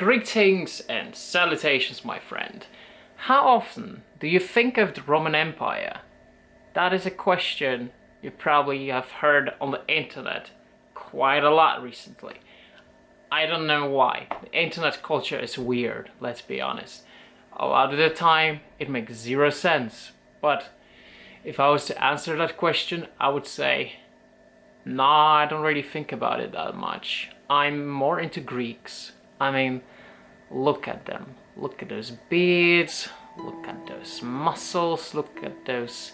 Greetings and salutations, my friend. How often do you think of the Roman Empire? That is a question you probably have heard on the internet quite a lot recently. I don't know why. The internet culture is weird, let's be honest. A lot of the time it makes zero sense, but if I was to answer that question, I would say, nah, I don't really think about it that much. I'm more into Greeks. I mean, look at them. Look at those beards, look at those muscles, look at those...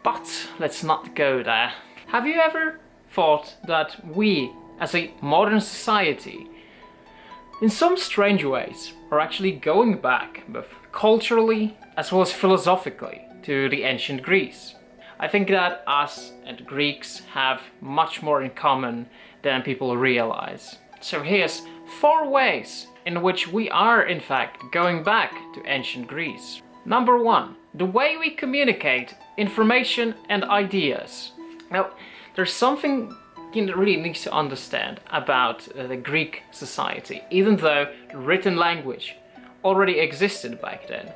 But let's not go there. Have you ever thought that we, as a modern society, in some strange ways, are actually going back, both culturally as well as philosophically, to the ancient Greece? I think that us and Greeks have much more in common than people realize. So here's 4 ways in which we are in fact going back to ancient Greece. Number 1, the way we communicate information and ideas. Now, there's something you really need to understand about the Greek society. Even though the written language already existed back then,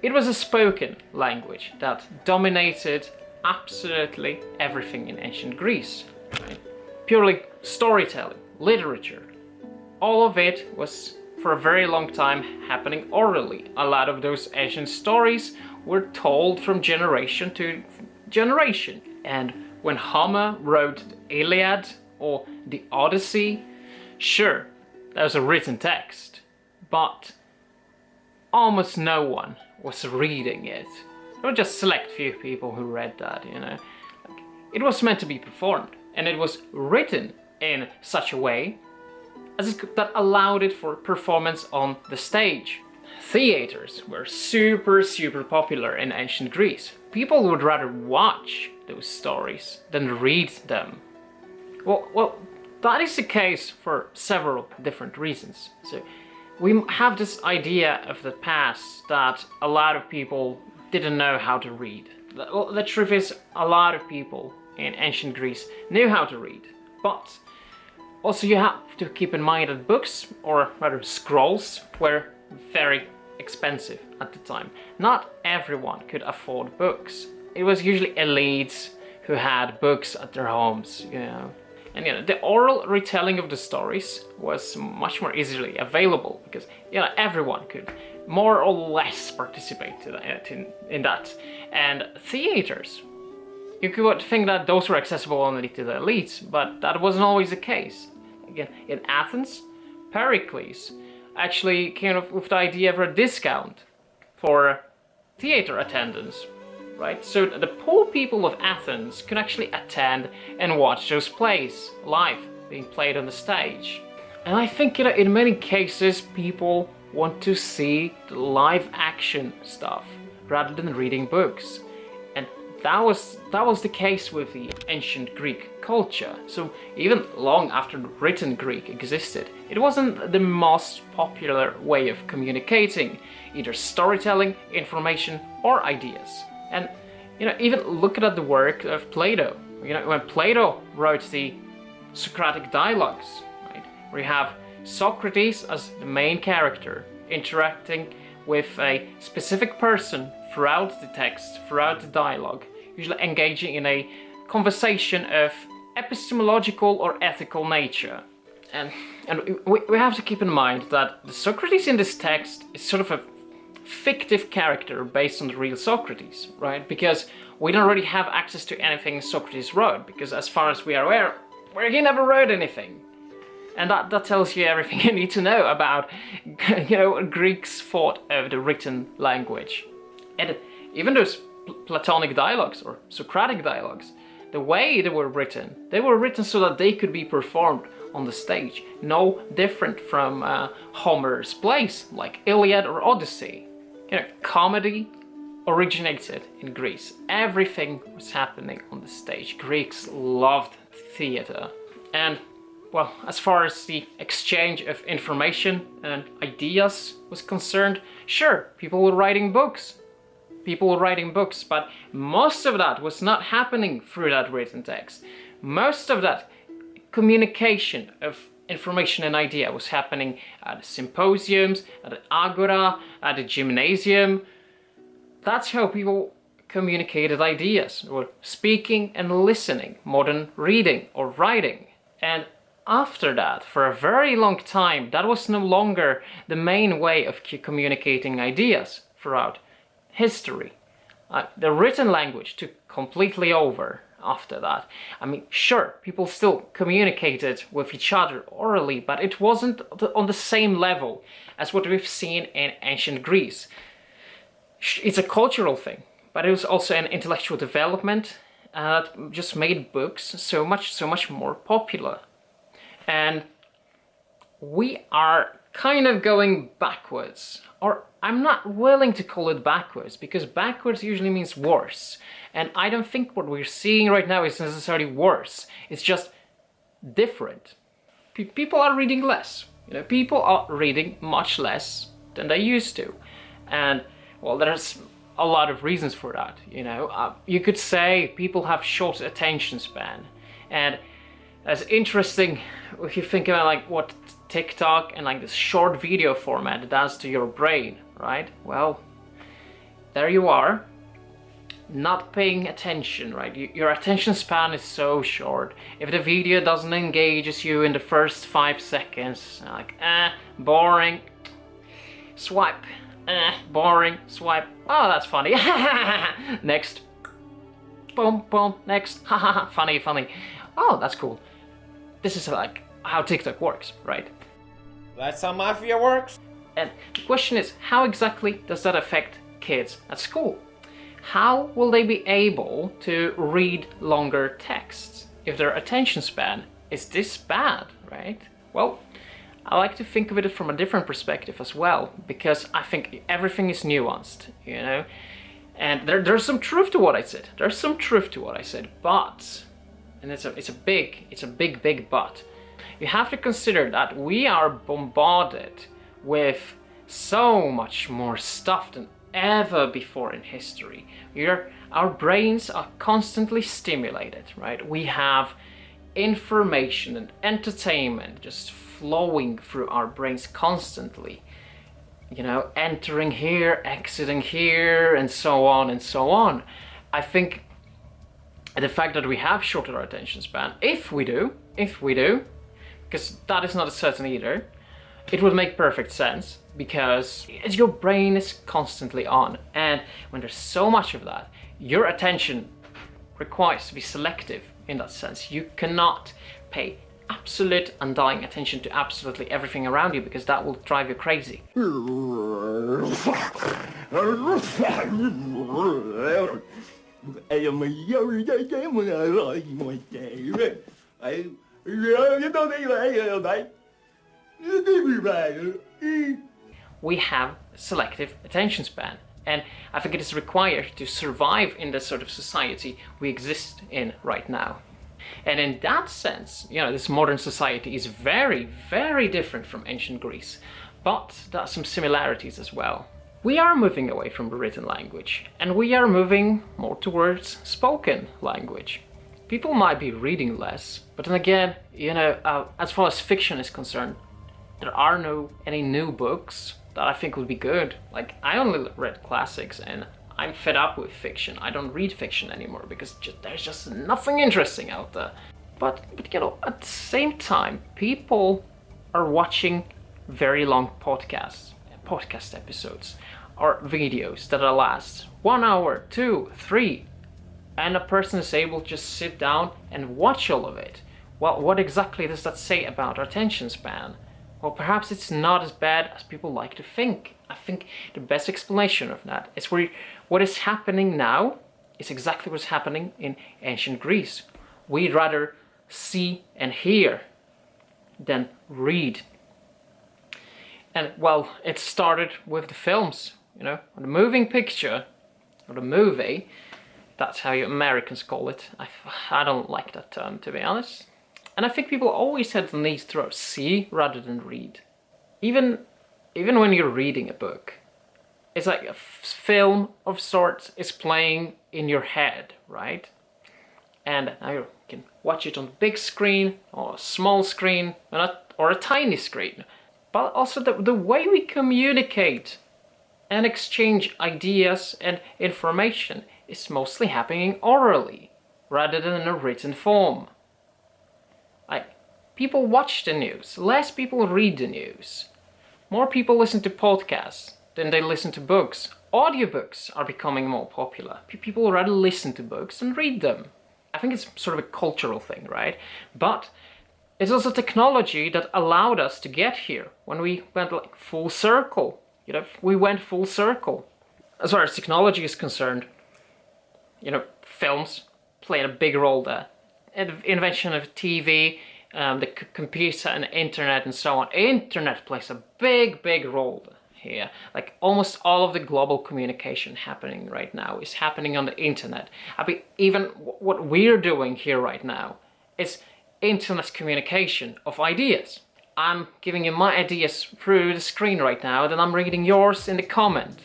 it was a spoken language that dominated absolutely everything in ancient Greece. Right? Purely storytelling, literature, all of it was for a very long time happening orally. A lot of those ancient stories were told from generation to generation. And when Homer wrote the Iliad or the Odyssey, sure, that was a written text, but almost no one was reading it. There were just select few people who read that, you know. It was meant to be performed, and it was written in such a way that allowed it for performance on the stage. Theaters were super popular in ancient Greece. People would rather watch those stories than read them. Well, that is the case for several different reasons. So we have this idea of the past that a lot of people didn't know how to read. Well, the truth is, a lot of people in ancient Greece knew how to read, but also you have to keep in mind that books, or rather scrolls, were very expensive at the time. Not everyone could afford books. It was usually elites who had books at their homes, you know. And you know, the oral retelling of the stories was much more easily available because, you know, everyone could more or less participate in that. And theaters, you could think that those were accessible only to the elites, but that wasn't always the case. Again, in Athens, Pericles actually came up with the idea of a discount for theater attendance, right? So the poor people of Athens could actually attend and watch those plays live, being played on the stage. And I think, you know, in many cases, people want to see the live action stuff rather than reading books. And that was the case with the ancient Greek culture. So even long after written Greek existed, it wasn't the most popular way of communicating either storytelling, information, or ideas. And you know, even looking at the work of Plato, you know, when Plato wrote the Socratic dialogues, right, where you have Socrates as the main character interacting with a specific person throughout the text, throughout the dialogue, usually engaging in a conversation of epistemological or ethical nature. And we have to keep in mind that the Socrates in this text is sort of a fictive character based on the real Socrates, right? Because we don't really have access to anything Socrates wrote, because as far as we are aware, he never wrote anything. And that tells you everything you need to know about, you know, Greeks' thought of the written language. And even those Platonic dialogues or Socratic dialogues, the way they were written so that they could be performed on the stage. No different from Homer's plays like Iliad or Odyssey. You know, comedy originated in Greece. Everything was happening on the stage. Greeks loved theater. And well, as far as the exchange of information and ideas was concerned, sure, people were writing books. But most of that was not happening through that written text. Most of that communication of information and idea was happening at symposiums, at the agora, at the gymnasium. That's how people communicated ideas, or speaking and listening, modern reading or writing. And after that, for a very long time, that was no longer the main way of communicating ideas throughout history. The written language took completely over after that. I mean, sure, people still communicated with each other orally, but it wasn't on the same level as what we've seen in ancient Greece. It's a cultural thing, but it was also an intellectual development that just made books so much more popular. And we are kind of going backwards, or I'm not willing to call it backwards, because backwards usually means worse. And I don't think what we're seeing right now is necessarily worse. It's just different. People are reading less. People are reading much less than they used to. And well, there's a lot of reasons for that. You could say people have short attention span, and that's interesting if you think about like what TikTok and like this short video format does to your brain, right? Well, there you are, not paying attention, right? Your attention span is so short. If the video doesn't engage you in the first 5 seconds, like boring, swipe. Boring, swipe. Oh, that's funny. Next. Boom, boom, next. Haha, funny. Oh, that's cool. This is like how TikTok works, right? That's how Mafia works. And the question is, how exactly does that affect kids at school? How will they be able to read longer texts if their attention span is this bad, right? Well, I like to think of it from a different perspective as well, because I think everything is nuanced, and there's some truth to what I said. But, and it's a big but. You have to consider that we are bombarded with so much more stuff than ever before in history. Our brains are constantly stimulated, right? We have information and entertainment just flowing through our brains constantly, entering here, exiting here, and so on and so on. I think the fact that we have shorter attention span, if we do, because that is not a certain either, it would make perfect sense, because your brain is constantly on, and when there's so much of that, your attention requires to be selective in that sense. You cannot pay absolute undying attention to absolutely everything around you, because that will drive you crazy. We have selective attention span, and I think it is required to survive in the sort of society we exist in right now. And in that sense, this modern society is very, very different from ancient Greece, but there are some similarities as well. We are moving away from the written language, and we are moving more towards spoken language. People might be reading less, but then again, as far as fiction is concerned, there are any new books that I think would be good. Like, I only read classics, and I'm fed up with fiction. I don't read fiction anymore because there's just nothing interesting out there. But at the same time, people are watching very long podcast episodes or videos that last 1 hour, 2, 3, and a person is able to just sit down and watch all of it. Well, what exactly does that say about our attention span? Well, perhaps it's not as bad as people like to think. I think the best explanation of that is what is happening now is exactly what's happening in ancient Greece. We'd rather see and hear than read. And well, it started with the films, the moving picture, or the movie. That's how you Americans call it. I don't like that term, to be honest. And I think people always had the need to see rather than read. Even when you're reading a book, it's like a film of sorts is playing in your head, right? And now you can watch it on the big screen or a small screen. And or a tiny screen, but also the way we communicate and exchange ideas and information is mostly happening orally rather than in a written form. Like, people watch the news, less people read the news. More people listen to podcasts than they listen to books. Audiobooks are becoming more popular. People rather listen to books than read them. I think it's sort of a cultural thing, right? But it's also technology that allowed us to get here when we went like full circle. We went full circle. As far as technology is concerned, films played a big role there. And the invention of TV, the computer and internet and so on. Internet plays a big role here. Like almost all of the global communication happening right now is happening on the internet. I mean, even what we're doing here right now is internet communication of ideas. I'm giving you my ideas through the screen right now, then I'm reading yours in the comment.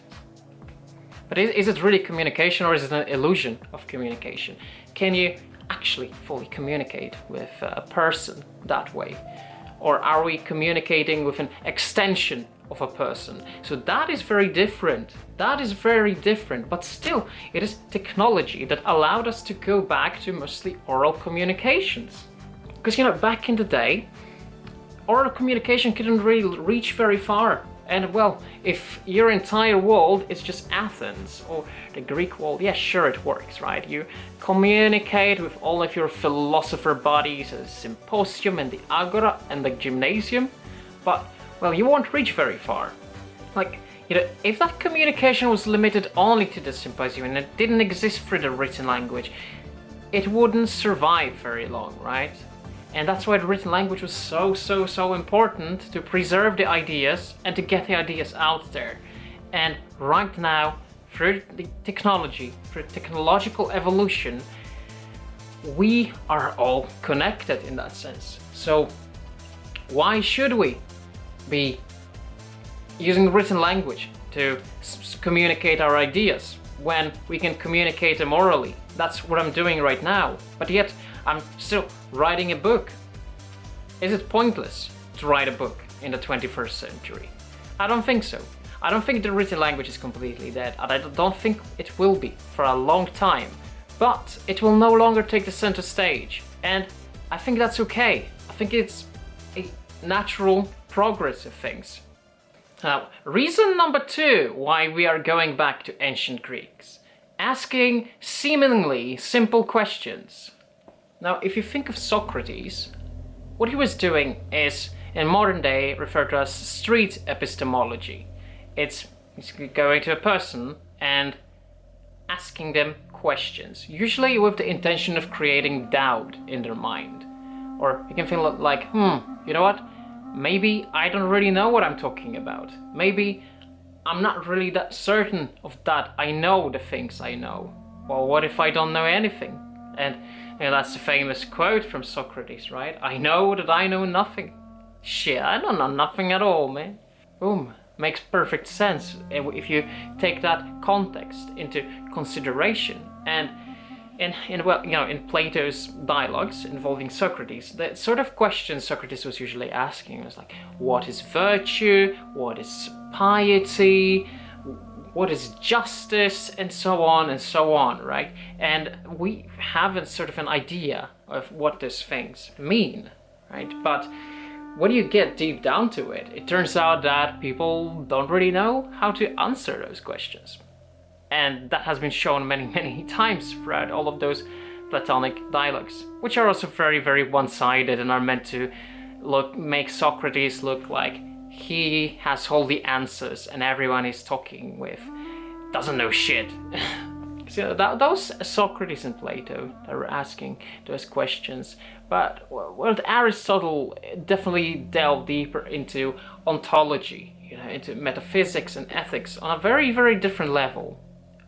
But is it really communication, or is it an illusion of communication? Can you actually fully communicate with a person that way? Or are we communicating with an extension of a person? So that is very different. But still, it is technology that allowed us to go back to mostly oral communications. Because, back in the day, oral communication couldn't really reach very far. And well, if your entire world is just Athens or the Greek world, yeah, sure, it works, right? You communicate with all of your philosopher buddies at the symposium and the agora and the gymnasium, but well, you won't reach very far. Like, if that communication was limited only to the symposium and it didn't exist through the written language, it wouldn't survive very long, right? And that's why the written language was so important, to preserve the ideas and to get the ideas out there. And right now, through the technology, through technological evolution, we are all connected in that sense. So why should we be using written language to communicate our ideas when we can communicate them orally? That's what I'm doing right now. But yet, I'm still writing a book. Is it pointless to write a book in the 21st century? I don't think so. I don't think the written language is completely dead, and I don't think it will be for a long time. But it will no longer take the center stage, and I think that's okay. I think it's a natural progress of things. Now, reason number 2 why we are going back to ancient Greeks. Asking seemingly simple questions. Now, if you think of Socrates, what he was doing is, in modern day, referred to as street epistemology. It's going to a person and asking them questions, usually with the intention of creating doubt in their mind. Or you can feel like, you know what? Maybe I don't really know what I'm talking about. Maybe I'm not really that certain of that I know the things I know. Well, what if I don't know anything? And that's the famous quote from Socrates, right? I know that I know nothing. Shit, I don't know nothing at all, man. Boom. Makes perfect sense if you take that context into consideration. And in Plato's dialogues involving Socrates, the sort of questions Socrates was usually asking was like, what is virtue? What is piety? What is justice? And so on, right? And we have a sort of an idea of what these things mean, right? But when you get deep down to it, it turns out that people don't really know how to answer those questions. And that has been shown many times throughout all of those Platonic dialogues, which are also very one-sided and are meant to make Socrates look like he has all the answers and everyone he's talking with doesn't know shit. So those Socrates and Plato that were asking those questions, but Aristotle definitely delved deeper into ontology, into metaphysics and ethics on a very different level,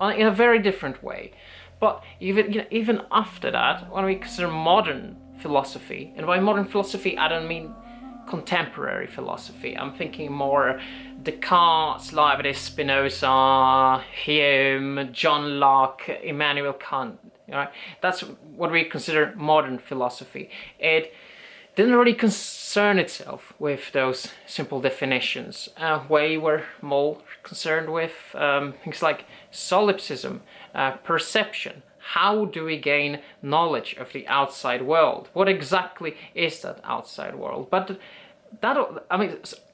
in a very different way. But even after that, when we consider modern philosophy, and by modern philosophy I don't mean contemporary philosophy, I'm thinking more Descartes, Leibniz, Spinoza, Hume, John Locke, Immanuel Kant. Right? That's what we consider modern philosophy. It didn't really concern itself with those simple definitions. We were more concerned with things like solipsism, perception. How do we gain knowledge of the outside world? What exactly is that outside world? But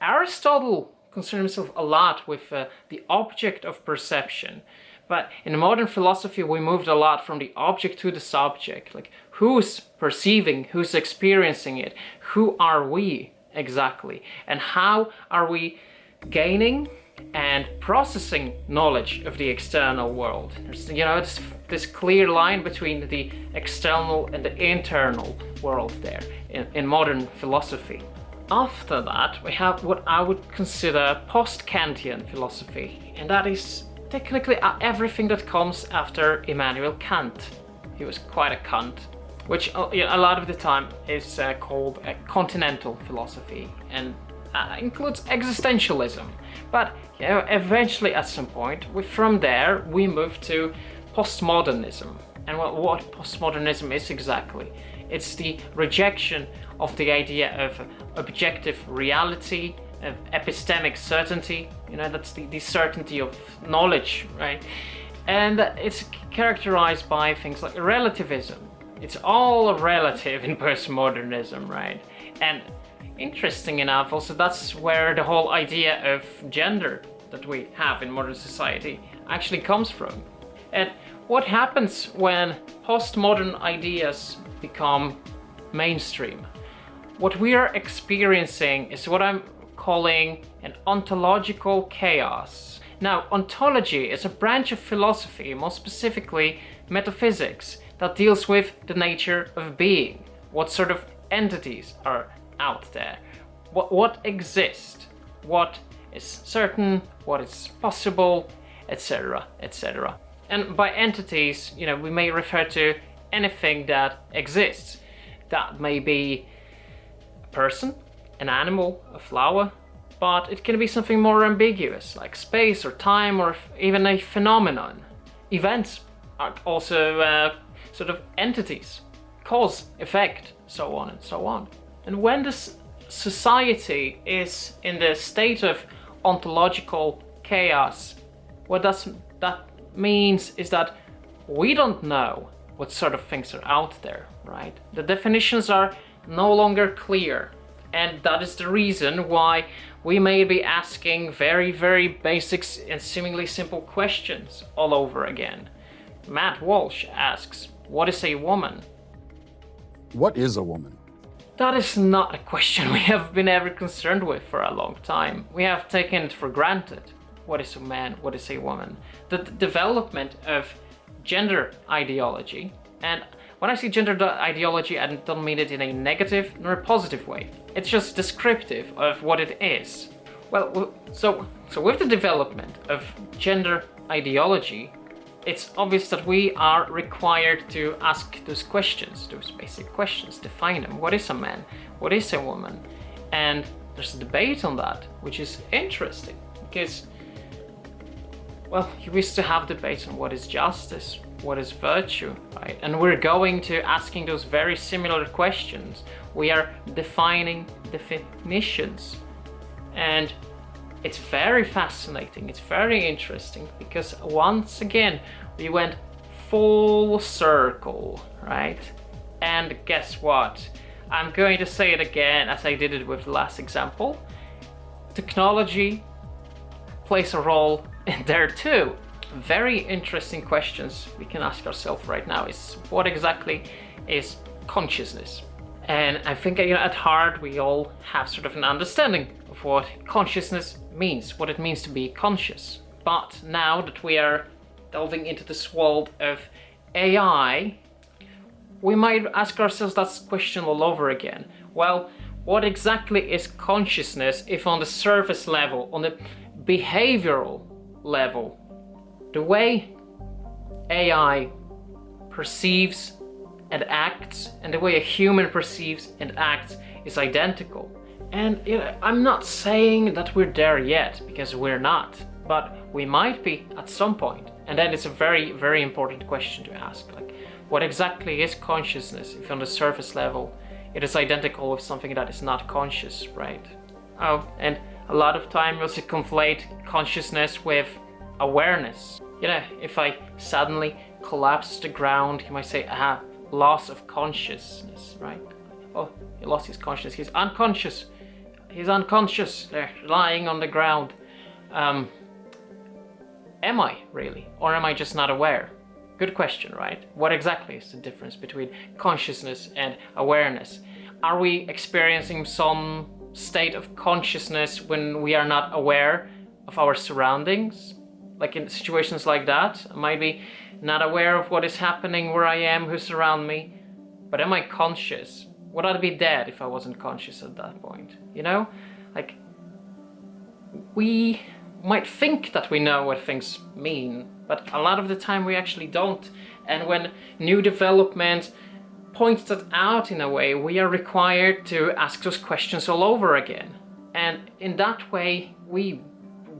Aristotle concerned himself a lot with the object of perception. But in modern philosophy, we moved a lot from the object to the subject. Like, who's perceiving, who's experiencing it? Who are we exactly? And how are we gaining and processing knowledge of the external world? There's, this clear line between the external and the internal world there in modern philosophy. After that, we have what I would consider post-Kantian philosophy, and that is technically everything that comes after Immanuel Kant. He was quite a cunt, which a lot of the time is called a continental philosophy, and includes existentialism. But eventually, at some point, from there we move to postmodernism. And what postmodernism is exactly? It's the rejection of the idea of objective reality, of epistemic certainty. That's the certainty of knowledge, right? And it's characterized by things like relativism. It's all relative in postmodernism, right? And interesting enough, also, that's where the whole idea of gender that we have in modern society actually comes from. And what happens when postmodern ideas become mainstream? What we are experiencing is what I'm calling an ontological chaos. Now, ontology is a branch of philosophy, more specifically metaphysics, that deals with the nature of being. What sort of entities are out there? What exists? What is certain? What is possible? Etc., etc. And by entities, we may refer to anything that exists. That may be a person, an animal, a flower, but it can be something more ambiguous, like space or time, or even a phenomenon. Events are also sort of entities, cause, effect, so on and so on. And when this society is in the state of ontological chaos, what that means is that we don't know what sort of things are out there, right? The definitions are no longer clear, and that is the reason why we may be asking very, very basic and seemingly simple questions all over again. Matt Walsh asks, what is a woman? What is a woman? That is not a question we have been ever concerned with for a long time. We have taken it for granted. What is a man? What is a woman? The development of gender ideology, and when I say gender ideology, I don't mean it in a negative nor a positive way. It's just descriptive of what it is. Well, so with the development of gender ideology, it's obvious that we are required to ask those questions, those basic questions, define them. What is a man? What is a woman? And there's a debate on that, which is interesting, because, well, you used to have debates on what is justice, what is virtue, right? And we're going to asking those very similar questions. We are defining definitions. And it's very fascinating, it's very interesting, because once again, we went full circle, right? And guess what? I'm going to say it again, as I did it with the last example. Technology plays a role in there too. Very interesting questions we can ask ourselves right now is, what exactly is consciousness? And I think, at heart, we all have sort of an understanding of what consciousness means, what it means to be conscious. But now that we are delving into this world of AI, we might ask ourselves that question all over again. Well, what exactly is consciousness if on the surface level, on the behavioral level, the way AI perceives and acts and the way a human perceives and acts is identical? And I'm not saying that we're there yet, because we're not, but we might be at some point. And then it's a very, very important question to ask, like, what exactly is consciousness if on the surface level it is identical with something that is not conscious, right? Oh, and a lot of time we also conflate consciousness with awareness. You know, if I suddenly collapse to the ground, you might say, loss of consciousness, right? Oh, he lost his consciousness. He's unconscious. He's unconscious. They're lying on the ground. Am I really? Or am I just not aware? Good question, right? What exactly is the difference between consciousness and awareness? Are we experiencing some state of consciousness when we are not aware of our surroundings? Like in situations like that, I might be not aware of what is happening where I am, who's around me, but am I conscious? Would I be dead if I wasn't conscious at that point? You know? Like, we might think that we know what things mean, but a lot of the time we actually don't. And when new development points that out in a way, we are required to ask those questions all over again. And in that way,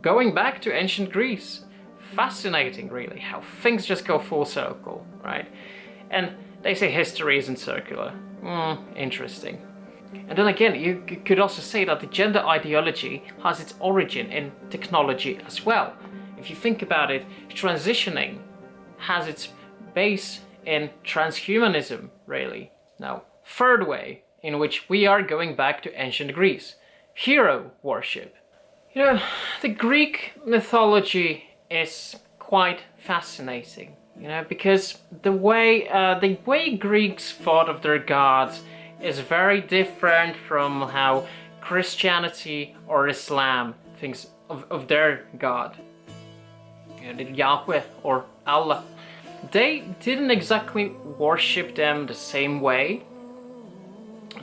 going back to ancient Greece, fascinating really, how things just go full circle, right? And they say history isn't circular. Interesting. And then again, you could also say that the gender ideology has its origin in technology as well. If you think about it, transitioning has its base in transhumanism, really. Now, third way in which we are going back to ancient Greece, hero worship. You know, the Greek mythology is quite fascinating, you know, because the way Greeks thought of their gods is very different from how Christianity or Islam thinks of their God. You know, Yahweh or Allah. They didn't exactly worship them the same way.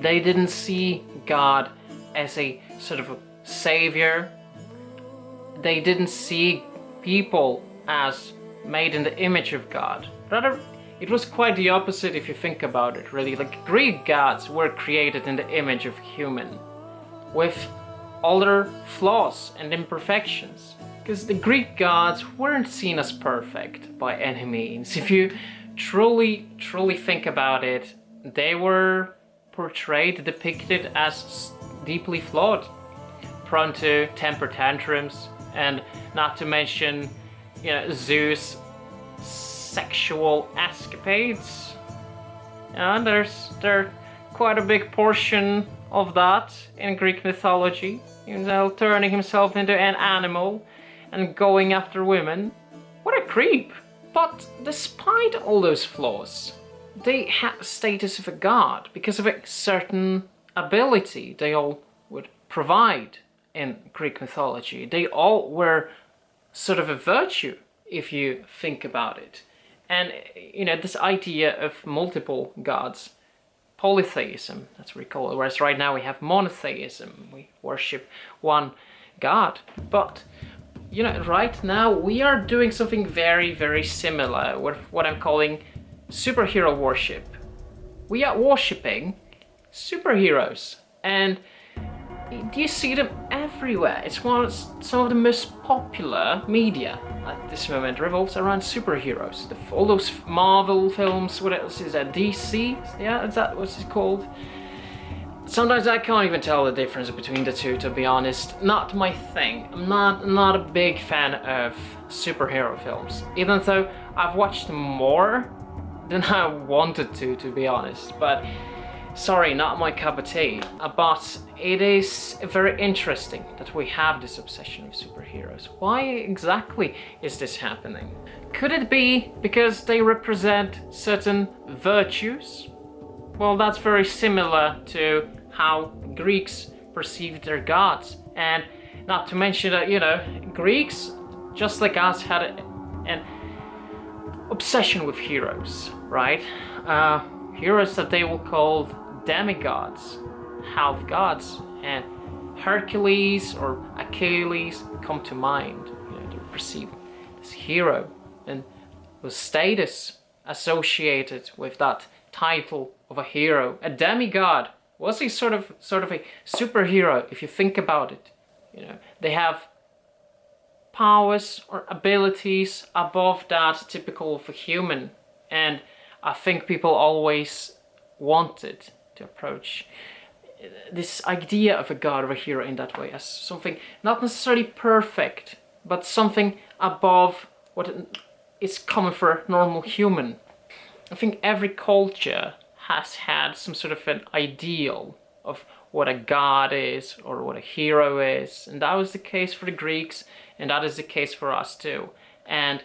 They didn't see God as a sort of a savior. They didn't see people as made in the image of God. Rather, it was quite the opposite if you think about it, really. Like, Greek gods were created in the image of human, with all their flaws and imperfections. Because the Greek gods weren't seen as perfect by any means. If you truly think about it, they were portrayed, depicted as deeply flawed, prone to temper tantrums, and not to mention, you know, Zeus' sexual escapades. And there's quite a big portion of that in Greek mythology. You know, turning himself into an animal and going after women. What a creep! But despite all those flaws, they had status of a god because of a certain ability they all would provide in Greek mythology. They all were sort of a virtue, if you think about it. And, you know, this idea of multiple gods, polytheism, that's what we call it, whereas right now we have monotheism, we worship one god. But, you know, right now we are doing something very, very similar with what I'm calling superhero worship. We are worshipping superheroes, and you see them everywhere. It's some of the most popular media at this moment revolves around superheroes. All those Marvel films, what else is that? DC? Yeah, is that what's it called? Sometimes I can't even tell the difference between the two, to be honest. Not my thing. I'm not a big fan of superhero films, even though I've watched more than I wanted to be honest. But sorry, not my cup of tea. But it is very interesting that we have this obsession with superheroes. Why exactly is this happening? Could it be because they represent certain virtues? Well, that's very similar to how Greeks perceived their gods. And not to mention that, you know, Greeks, just like us, had an obsession with heroes, right? Heroes that they will call demigods, half gods, and Hercules or Achilles come to mind. You know, to perceive this hero and the status associated with that title of a hero. A demigod was a sort of a superhero, if you think about it. You know, they have powers or abilities above that typical of a human, and I think people always wanted to approach this idea of a god or a hero in that way, as something not necessarily perfect, but something above what is common for a normal human. I think every culture has had some sort of an ideal of what a god is or what a hero is, and that was the case for the Greeks, and that is the case for us too. And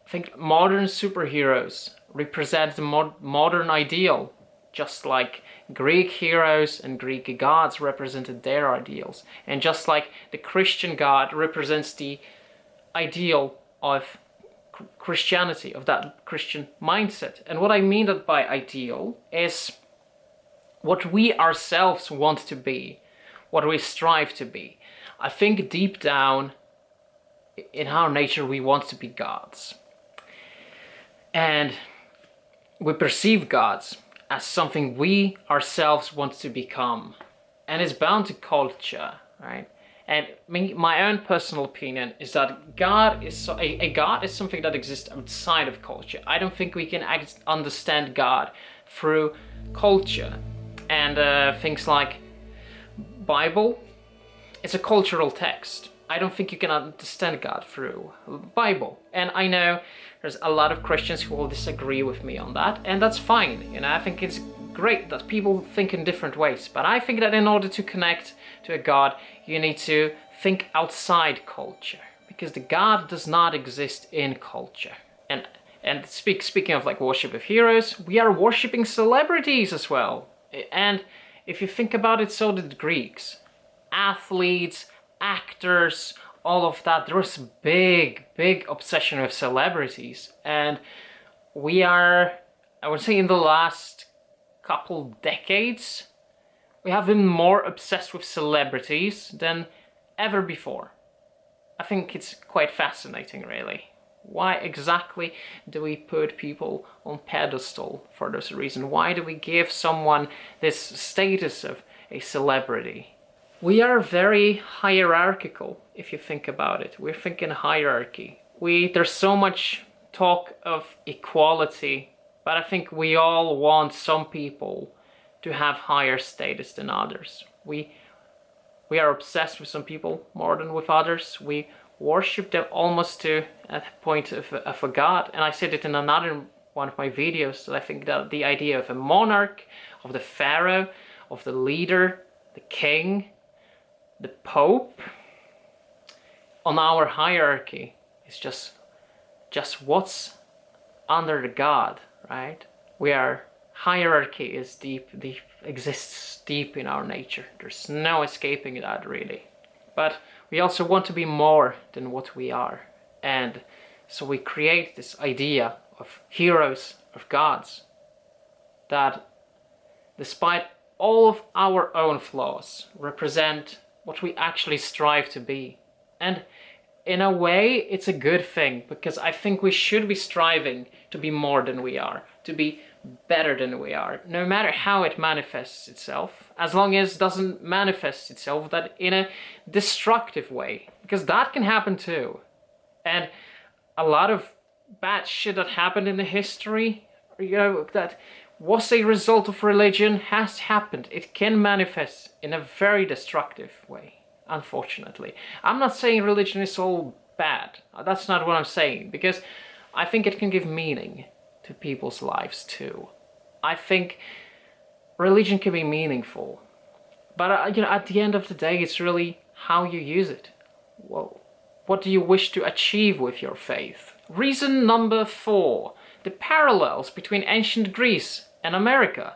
I think modern superheroes represent the modern ideal, just like Greek heroes and Greek gods represented their ideals, and just like the Christian God represents the ideal of Christianity, of that Christian mindset. And what I mean that by ideal is what we ourselves want to be, what we strive to be. I think deep down in our nature we want to be gods. And we perceive gods as something we ourselves want to become. And it's bound to culture, right? And my own personal opinion is that God is a God is something that exists outside of culture. I don't think we can understand God through culture. And things like Bible, it's a cultural text. I don't think you can understand God through Bible. And I know there's a lot of Christians who will disagree with me on that, and that's fine. You know, I think it's great that people think in different ways, but I think that in order to connect to a God, you need to think outside culture, because the God does not exist in culture. And speaking of like worship of heroes, we are worshipping celebrities as well. And if you think about it, so did the Greeks. Athletes, actors, all of that. There was a big obsession with celebrities. And we are, I would say in the last couple decades, we have been more obsessed with celebrities than ever before. I think it's quite fascinating, really. Why exactly do we put people on pedestal for this reason? Why do we give someone this status of a celebrity? We are very hierarchical, if you think about it. We're thinking hierarchy. There's so much talk of equality, but I think we all want some people to have higher status than others. We are obsessed with some people more than with others. We worship them almost to a point of a god. And I said it in another one of my videos, that I think that the idea of a monarch, of the pharaoh, of the leader, the king, the pope, on our hierarchy is just what's under the god, right? Hierarchy is deep, exists deep in our nature. There's no escaping that, really. But we also want to be more than what we are. And so we create this idea of heroes, of gods, that despite all of our own flaws, represent what we actually strive to be. And in a way, it's a good thing, because I think we should be striving to be more than we are, to be better than we are, no matter how it manifests itself, as long as it doesn't manifest itself that in a destructive way, because that can happen too. And a lot of bad shit that happened in the history, that was a result of religion, has happened. It can manifest in a very destructive way, unfortunately. I'm not saying religion is all bad. That's not what I'm saying, because I think it can give meaning to people's lives too. I think religion can be meaningful, but at the end of the day, it's really how you use it. Well, what do you wish to achieve with your faith? Reason number 4, the parallels between ancient Greece and America.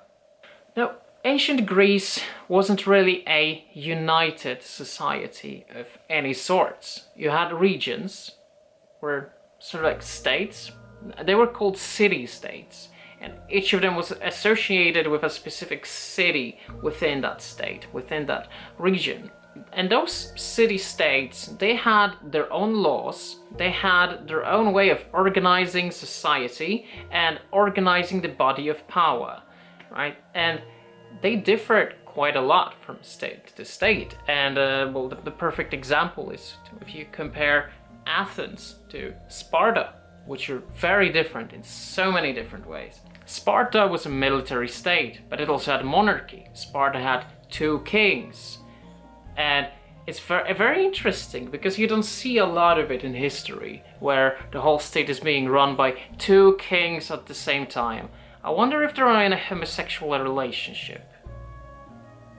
Now, ancient Greece wasn't really a united society of any sorts. You had regions, were sort of like states. They were called city-states, and each of them was associated with a specific city within that state, within that region. And those city-states, they had their own laws, they had their own way of organizing society and organizing the body of power, right? And they differed quite a lot from state to state. And the perfect example is if you compare Athens to Sparta. which are very different in so many different ways. Sparta was a military state, but it also had a monarchy. Sparta had 2 kings. And it's very interesting because you don't see a lot of it in history, where the whole state is being run by 2 kings at the same time. I wonder if they're in a homosexual relationship.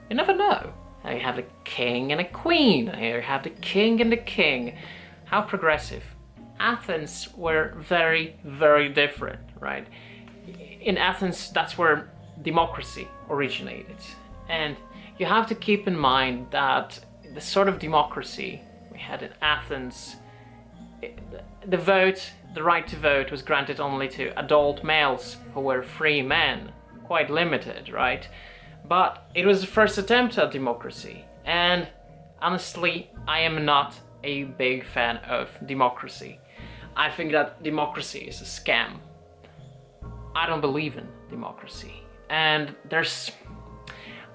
You never know. You have a king and a queen. Here you have the king and the king. How progressive. Athens were very, very different, right? In Athens, that's where democracy originated. And you have to keep in mind that the sort of democracy we had in Athens, the right to vote was granted only to adult males who were free men, quite limited, right? But it was the first attempt at democracy, and honestly, I am not a big fan of democracy. I think that democracy is a scam. I don't believe in democracy, and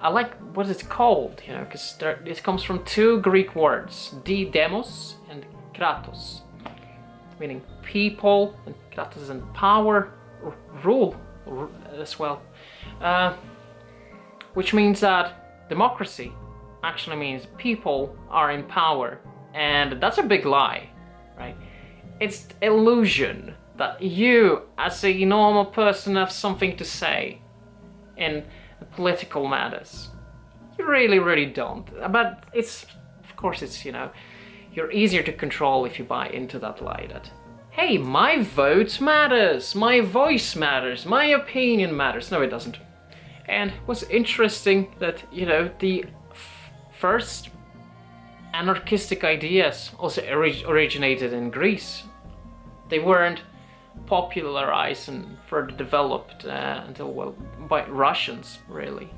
I like what it's called, you know, because it comes from 2 Greek words, demos and kratos, meaning people, and kratos and power, or rule as well, which means that democracy actually means people are in power, and that's a big lie, right? It's illusion that you, as a normal person, have something to say in political matters. You really, really don't. But it's, of course, it's, you know, you're easier to control if you buy into that lie that, hey, my vote matters, my voice matters, my opinion matters. No, it doesn't. And what's interesting that, you know, the first anarchistic ideas also originated in Greece. They weren't popularized and further developed until, well, by Russians, really.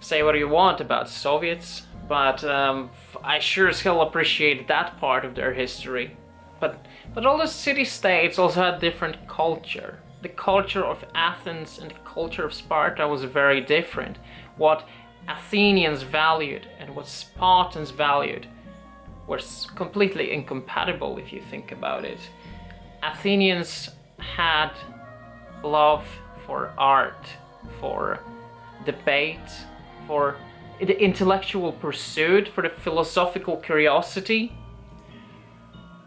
Say what you want about Soviets, but I sure as hell appreciate that part of their history. But all the city-states also had different culture. The culture of Athens and the culture of Sparta was very different. What Athenians valued and what Spartans valued were completely incompatible if you think about it. Athenians had love for art, for debate, for the intellectual pursuit, for the philosophical curiosity.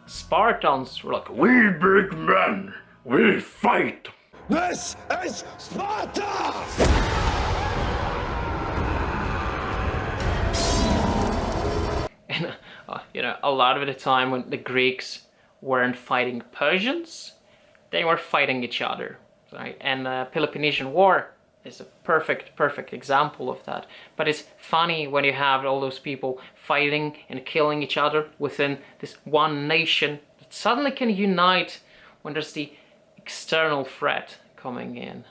Spartans were like, we big men, we fight. This is Sparta! And, you know, a lot of the time when the Greeks weren't fighting Persians, they were fighting each other, right? And the Peloponnesian War is a perfect example of that. But it's funny when you have all those people fighting and killing each other within this one nation that suddenly can unite when there's the external threat coming in.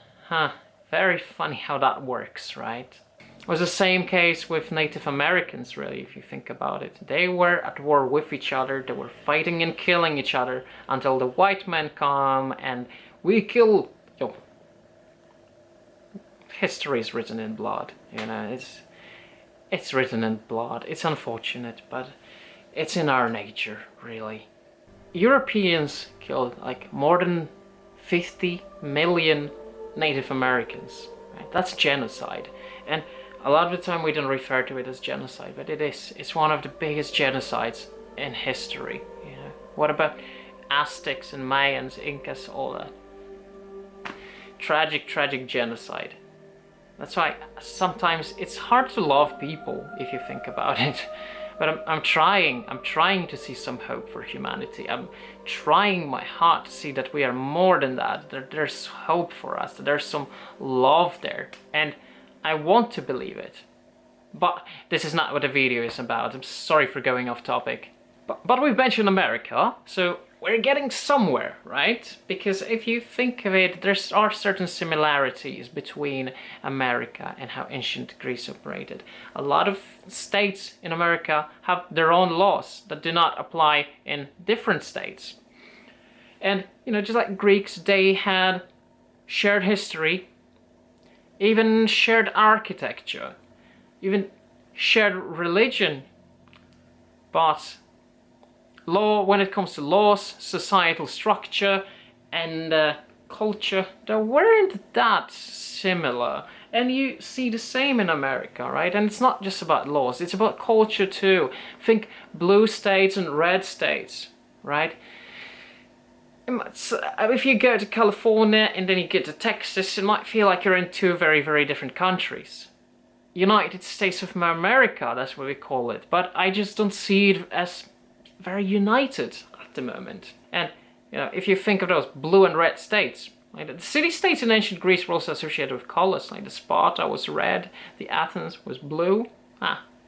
Very funny how that works, right? It was the same case with Native Americans, really, if you think about it. They were at war with each other, they were fighting and killing each other until the white men come and we kill. You know, history is written in blood, you know, it's written in blood. It's unfortunate, but it's in our nature, really. Europeans killed like more than 50 million Native Americans, right? That's genocide. And a lot of the time we don't refer to it as genocide, but it is. It's one of the biggest genocides in history, you know. What about Aztecs and Mayans, Incas, all that? Tragic genocide. That's why sometimes it's hard to love people if you think about it. But I'm trying to see some hope for humanity. I'm trying my heart to see that we are more than that. There's hope for us, that there's some love there. And I want to believe it. But this is not what the video is about. I'm sorry for going off topic. But we've mentioned America, so we're getting somewhere, right? Because if you think of it, there are certain similarities between America and how ancient Greece operated. A lot of states in America have their own laws that do not apply in different states. And, you know, just like Greeks, they had shared history, even shared architecture, even shared religion. But law, when it comes to laws, societal structure, and culture, they weren't that similar. And you see the same in America, right? And it's not just about laws, it's about culture too. Think blue states and red states, right? If you go to California and then you get to Texas, it might feel like you're in two very, very different countries. United States of America, that's what we call it. But I just don't see it as very united at the moment. And you know, if you think of those blue and red states, like the city-states in ancient Greece were also associated with colors. Like the Sparta was red, the Athens was blue.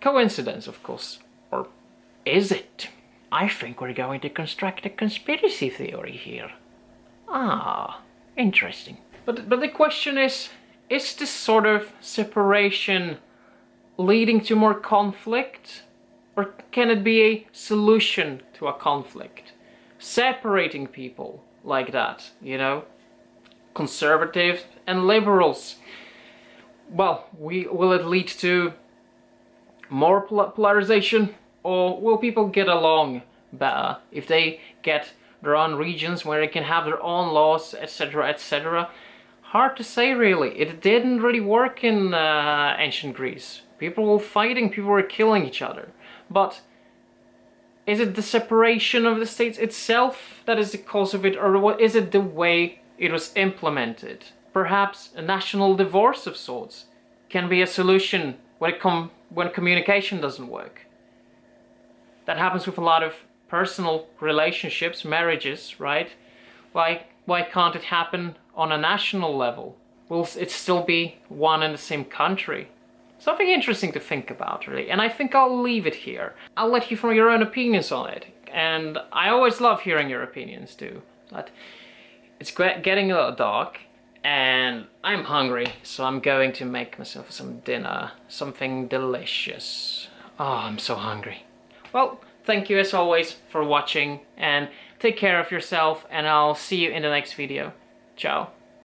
Coincidence, of course. Or is it? I think we're going to construct a conspiracy theory here. Interesting. But the question is this sort of separation leading to more conflict? Or can it be a solution to a conflict? Separating people like that, you know? Conservatives and liberals. Well, will it lead to more polarization? Or will people get along better if they get their own regions where they can have their own laws, etc., etc.? Hard to say, really. It didn't really work in ancient Greece. People were fighting, people were killing each other. But is it the separation of the states itself that is the cause of it, or what is it the way it was implemented? Perhaps a national divorce of sorts can be a solution when communication doesn't work. That happens with a lot of personal relationships, marriages, right? Why can't it happen on a national level? Will it still be one and the same country? Something interesting to think about, really. And I think I'll leave it here. I'll let you form your own opinions on it. And I always love hearing your opinions too. But it's getting a little dark and I'm hungry, so I'm going to make myself some dinner. Something delicious. Oh, I'm so hungry. Well, thank you as always for watching, and take care of yourself, and I'll see you in the next video. Ciao.